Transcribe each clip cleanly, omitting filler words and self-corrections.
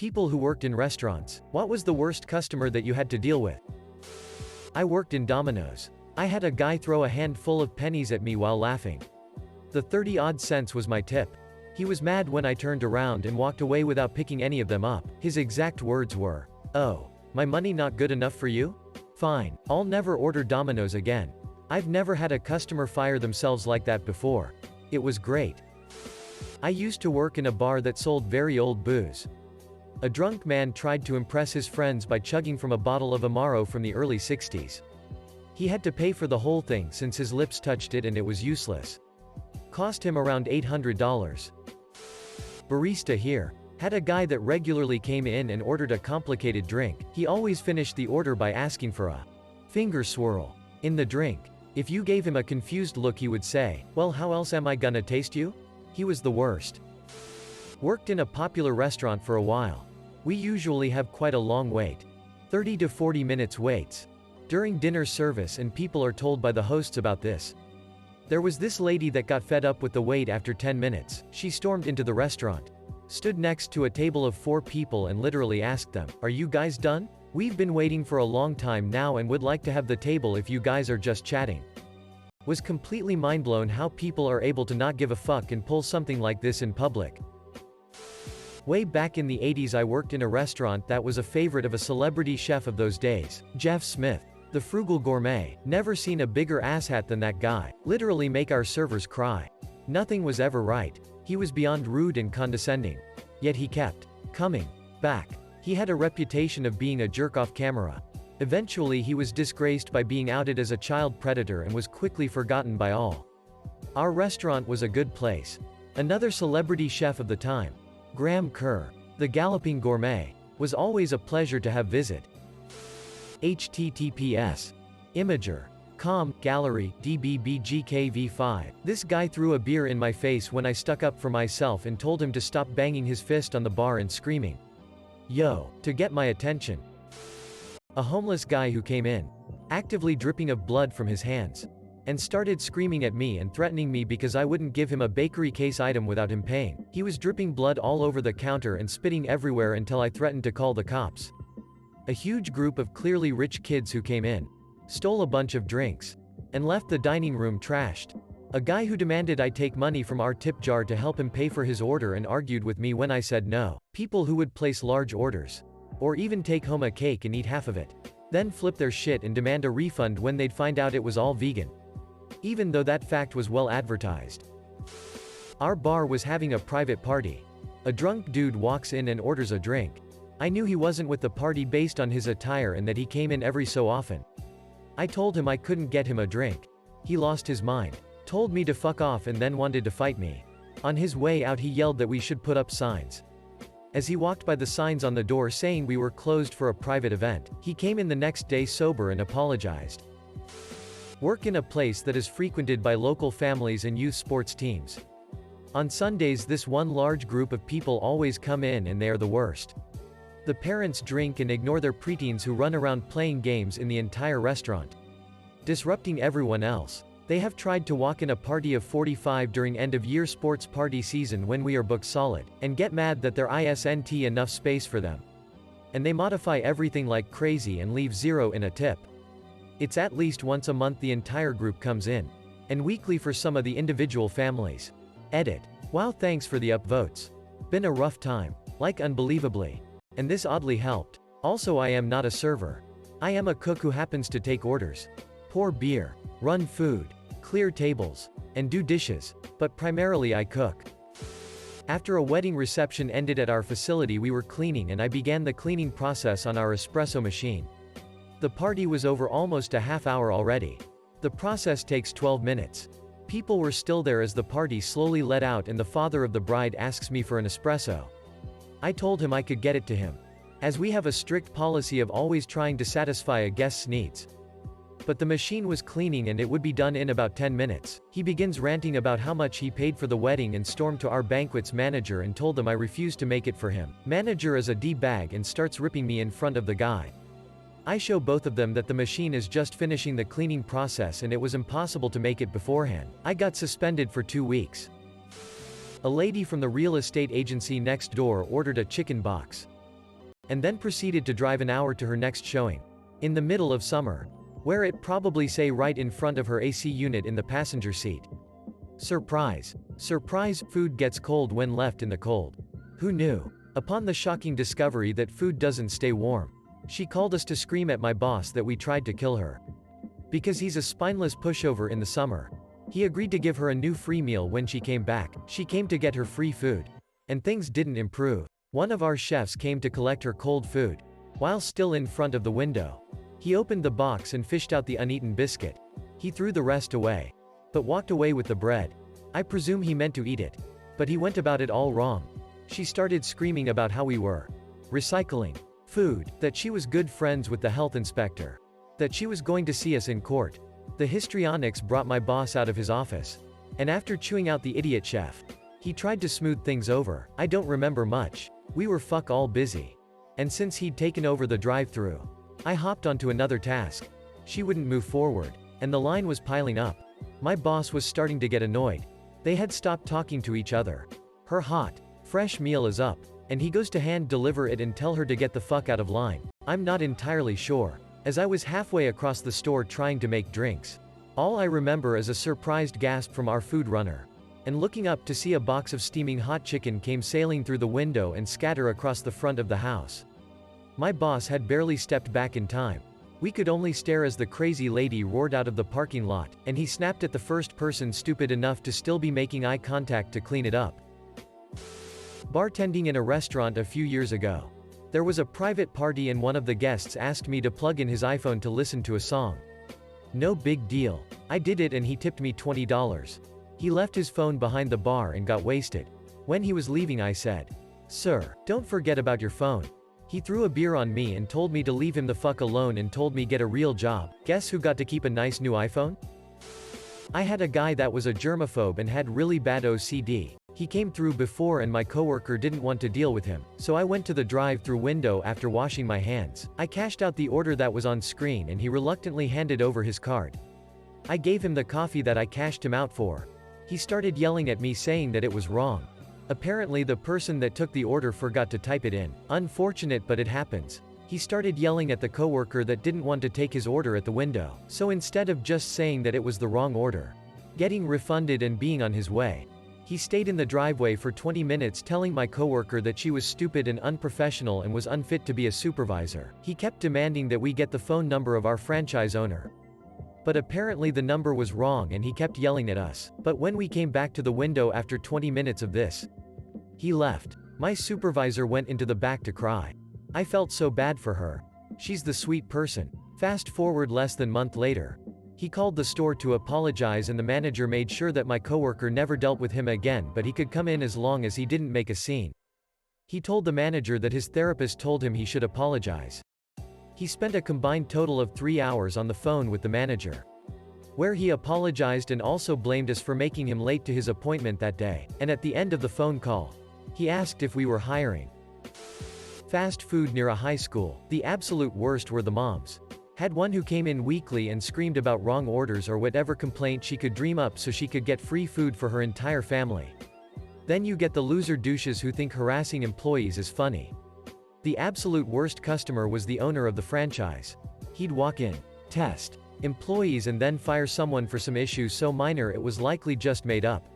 People who worked in restaurants. What was the worst customer that you had to deal with? I worked in Domino's. I had a guy throw a handful of pennies at me while laughing. The 30-odd cents was my tip. He was mad when I turned around and walked away without picking any of them up. His exact words were, "Oh, my money not good enough for you? Fine, I'll never order Domino's again." I've never had a customer fire themselves like that before. It was great. I used to work in a bar that sold very old booze. A drunk man tried to impress his friends by chugging from a bottle of Amaro from the early 60s. He had to pay for the whole thing since his lips touched it and it was useless. Cost him around $800. Barista here. Had a guy that regularly came in and ordered a complicated drink. He always finished the order by asking for a finger swirl in the drink. If you gave him a confused look he would say, "Well, how else am I gonna taste you?" He was the worst. Worked in a popular restaurant for a while. We usually have quite a long wait. 30 to 40 minutes waits during dinner service, and people are told by the hosts about this. There was this lady that got fed up with the wait after 10 minutes. She stormed into the restaurant, stood next to a table of 4 people and literally asked them, "Are you guys done? We've been waiting for a long time now and would like to have the table if you guys are just chatting." Was completely mindblown how people are able to not give a fuck and pull something like this in public. Way back in the 80s I worked in a restaurant that was a favorite of a celebrity chef of those days, Jeff Smith. The frugal gourmet. Never seen a bigger asshat than that guy. Literally make our servers cry. Nothing was ever right. He was beyond rude and condescending. Yet he kept coming back. He had a reputation of being a jerk off camera. Eventually he was disgraced by being outed as a child predator and was quickly forgotten by all. Our restaurant was a good place. Another celebrity chef of the time, Graham Kerr, the galloping gourmet, was always a pleasure to have visit. https. Imager.com, gallery, dbbgkv5. This guy threw a beer in my face when I stuck up for myself and told him to stop banging his fist on the bar and screaming, "Yo," to get my attention. A homeless guy who came in, actively dripping of blood from his hands, and started screaming at me and threatening me because I wouldn't give him a bakery case item without him paying. He was dripping blood all over the counter and spitting everywhere until I threatened to call the cops. A huge group of clearly rich kids who came in, stole a bunch of drinks, and left the dining room trashed. A guy who demanded I take money from our tip jar to help him pay for his order and argued with me when I said no. People who would place large orders, or even take home a cake and eat half of it, then flip their shit and demand a refund when they'd find out it was all vegan, even though that fact was well advertised. Our bar was having a private party. A drunk dude walks in and orders a drink. I knew he wasn't with the party based on his attire and that he came in every so often. I told him I couldn't get him a drink. He lost his mind, told me to fuck off and then wanted to fight me. On his way out he yelled that we should put up signs. As he walked by the signs on the door saying we were closed for a private event, he came in the next day sober and apologized. Work in a place that is frequented by local families and youth sports teams. On Sundays this one large group of people always come in and they are the worst. The parents drink and ignore their preteens who run around playing games in the entire restaurant, disrupting everyone else. They have tried to walk in a party of 45 during end-of-year sports party season when we are booked solid, and get mad that there isn't enough space for them. And they modify everything like crazy and leave zero in a tip. It's at least once a month the entire group comes in, and weekly for some of the individual families. Edit. Wow, thanks for the upvotes. Been a rough time. Like unbelievably. And this oddly helped. Also I am not a server. I am a cook who happens to take orders, pour beer, run food, clear tables, and do dishes, but primarily I cook. After a wedding reception ended at our facility we were cleaning and I began the cleaning process on our espresso machine. The party was over almost a half hour already. The process takes 12 minutes. People were still there as the party slowly let out and the father of the bride asks me for an espresso. I told him I could get it to him, as we have a strict policy of always trying to satisfy a guest's needs. But the machine was cleaning and it would be done in about 10 minutes. He begins ranting about how much he paid for the wedding and stormed to our banquet's manager and told them I refused to make it for him. Manager is a D-bag and starts ripping me in front of the guy. I show both of them that the machine is just finishing the cleaning process and it was impossible to make it beforehand. I got suspended for 2 weeks. A lady from the real estate agency next door ordered a chicken box. and then proceeded to drive an hour to her next showing. In the middle of summer. Where it probably say right in front of her AC unit in the passenger seat. Surprise. Surprise, food gets cold when left in the cold. Who knew? Upon the shocking discovery that food doesn't stay warm, she called us to scream at my boss that we tried to kill her. Because he's a spineless pushover in the summer. He agreed to give her a new free meal when she came back. She came to get her free food. And things didn't improve. One of our chefs came to collect her cold food. While still in front of the window. He opened the box and fished out the uneaten biscuit. He threw the rest away. But walked away with the bread. I presume he meant to eat it. But he went about it all wrong. She started screaming about how we were recycling food, that she was good friends with the health inspector, that she was going to see us in court. The histrionics brought my boss out of his office. And after chewing out the idiot chef, he tried to smooth things over. I don't remember much. We were fuck all busy. And since he'd taken over the drive-thru, I hopped onto another task. She wouldn't move forward, and the line was piling up. My boss was starting to get annoyed. They had stopped talking to each other. Her hot, fresh meal is up, and he goes to hand deliver it and tell her to get the fuck out of line. I'm not entirely sure, as I was halfway across the store trying to make drinks. All I remember is a surprised gasp from our food runner. And looking up to see a box of steaming hot chicken came sailing through the window and scatter across the front of the house. My boss had barely stepped back in time. We could only stare as the crazy lady roared out of the parking lot, and he snapped at the first person stupid enough to still be making eye contact to clean it up. Bartending in a restaurant a few years ago. There was a private party and one of the guests asked me to plug in his iPhone to listen to a song. No big deal. I did it and he tipped me $20. He left his phone behind the bar and got wasted. When he was leaving I said, "Sir, don't forget about your phone." He threw a beer on me and told me to leave him the fuck alone and told me get a real job. Guess who got to keep a nice new iPhone? I had a guy that was a germaphobe and had really bad OCD. He came through before and my coworker didn't want to deal with him, so I went to the drive-thru window after washing my hands. I cashed out the order that was on screen and he reluctantly handed over his card. I gave him the coffee that I cashed him out for. He started yelling at me saying that it was wrong. Apparently the person that took the order forgot to type it in. Unfortunate, but it happens. He started yelling at the coworker that didn't want to take his order at the window. So instead of just saying that it was the wrong order, getting refunded and being on his way, he stayed in the driveway for 20 minutes telling my coworker that she was stupid and unprofessional and was unfit to be a supervisor. He kept demanding that we get the phone number of our franchise owner. But apparently the number was wrong and he kept yelling at us. But when we came back to the window after 20 minutes of this, he left. My supervisor went into the back to cry. I felt so bad for her. She's the sweet person. Fast forward less than a month later. He called the store to apologize and the manager made sure that my coworker never dealt with him again, but he could come in as long as he didn't make a scene. He told the manager that his therapist told him he should apologize. He spent a combined total of 3 hours on the phone with the manager, where he apologized and also blamed us for making him late to his appointment that day. And at the end of the phone call, he asked if we were hiring. Fast food near a high school. The absolute worst were the moms. Had one who came in weekly and screamed about wrong orders or whatever complaint she could dream up so she could get free food for her entire family. Then you get the loser douches who think harassing employees is funny. The absolute worst customer was the owner of the franchise. He'd walk in, test employees and then fire someone for some issue so minor it was likely just made up.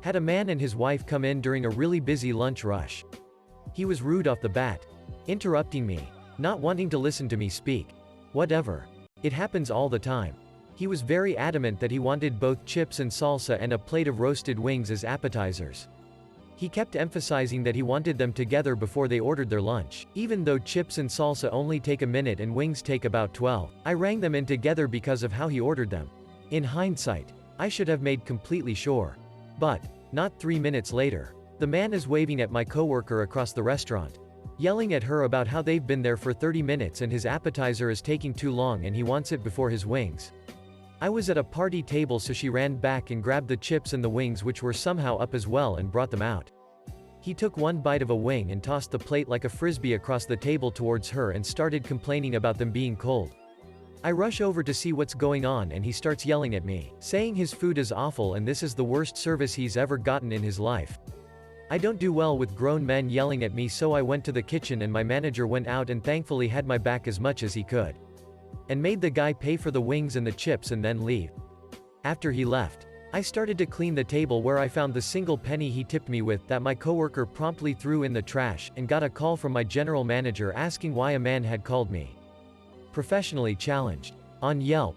Had a man and his wife come in during a really busy lunch rush. He was rude off the bat, interrupting me, not wanting to listen to me speak. Whatever. It happens all the time. He was very adamant that he wanted both chips and salsa and a plate of roasted wings as appetizers. He kept emphasizing that he wanted them together before they ordered their lunch, even though chips and salsa only take a minute and wings take about 12. I rang them in together because of how he ordered them. In hindsight, I should have made completely sure. But, not 3 minutes later, the man is waving at my coworker across the restaurant, yelling at her about how they've been there for 30 minutes and his appetizer is taking too long and he wants it before his wings. I was at a party table so she ran back and grabbed the chips and the wings which were somehow up as well and brought them out. He took one bite of a wing and tossed the plate like a frisbee across the table towards her and started complaining about them being cold. I rush over to see what's going on and he starts yelling at me, saying his food is awful and this is the worst service he's ever gotten in his life. I don't do well with grown men yelling at me, so I went to the kitchen and my manager went out and thankfully had my back as much as he could. And made the guy pay for the wings and the chips and then leave. After he left, I started to clean the table where I found the single penny he tipped me with that my coworker promptly threw in the trash, and got a call from my general manager asking why a man had called me professionally challenged on Yelp.